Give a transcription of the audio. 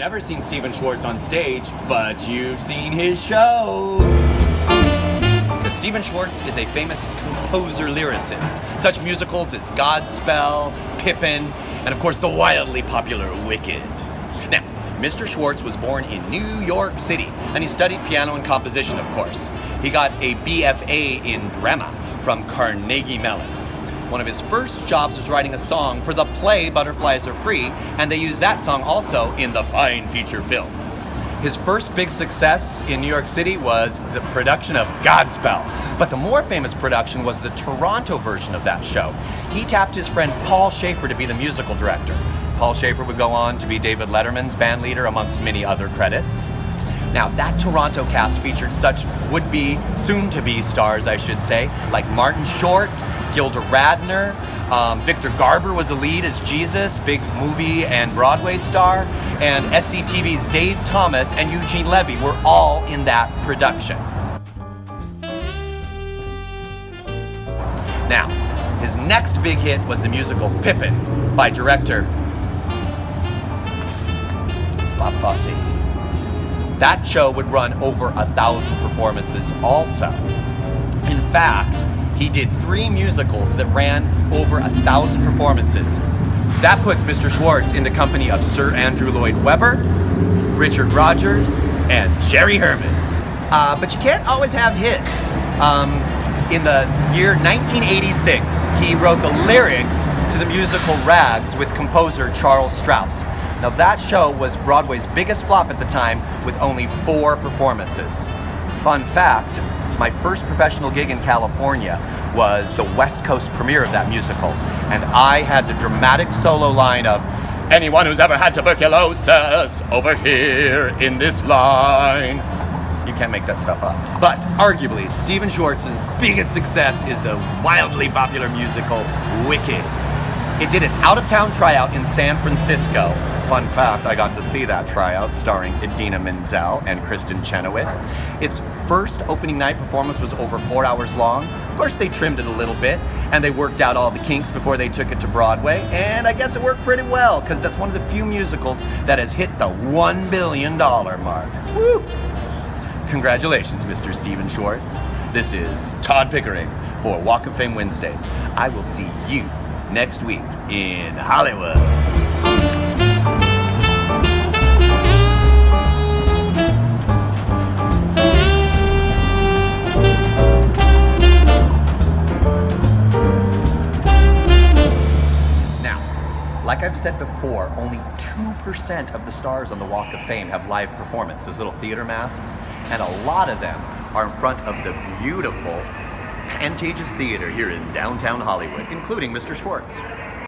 never seen Stephen Schwartz on stage, but you've seen his shows. Stephen Schwartz is a famous composer-lyricist. Such musicals as Godspell, Pippin, and of course the wildly popular Wicked. Now, Mr. Schwartz was born in New York City, and he studied piano and composition, of course. He got a BFA in drama from Carnegie-Mellon. One of his first jobs was writing a song for the play Butterflies Are Free, and they used that song also in the fine feature film. His first big success in New York City was the production of Godspell, but the more famous production was the Toronto version of that show. He tapped his friend Paul Shaffer to be the musical director. Paul Shaffer would go on to be David Letterman's band leader, amongst many other credits. Now, that Toronto cast featured such would-be, soon-to-be stars, I should say, like Martin Short, Gilda Radner, Victor Garber was the lead as Jesus, big movie and Broadway star, and SCTV's Dave Thomas and Eugene Levy were all in that production. Now, his next big hit was the musical Pippin by director Bob Fosse. That show would run over 1,000 performances also. In fact, he did 3 musicals that ran over 1,000 performances. That puts Mr. Schwartz in the company of Sir Andrew Lloyd Webber, Richard Rodgers, and Jerry Herman. But you can't always have hits. In the year 1986, he wrote the lyrics to the musical Rags with composer Charles Strauss. Now that show was Broadway's biggest flop at the time with only 4 performances. Fun fact, my first professional gig in California was the West Coast premiere of that musical, and I had the dramatic solo line of, "Anyone who's ever had tuberculosis over here in this line." You can't make that stuff up. But arguably, Stephen Schwartz's biggest success is the wildly popular musical Wicked. It did its out-of-town tryout in San Francisco. Fun fact, I got to see that tryout starring Idina Menzel and Kristen Chenoweth. Its first opening night performance was over 4 hours long. Of course, they trimmed it a little bit, and they worked out all the kinks before they took it to Broadway, and I guess it worked pretty well, because that's one of the few musicals that has hit the $1 billion mark. Woo! Congratulations, Mr. Stephen Schwartz. This is Todd Pickering for Walk of Fame Wednesdays. I will see you next week in Hollywood. Like I've said before, only 2% of the stars on the Walk of Fame have live performance, those little theater masks, and a lot of them are in front of the beautiful Pantages Theater here in downtown Hollywood, including Mr. Schwartz.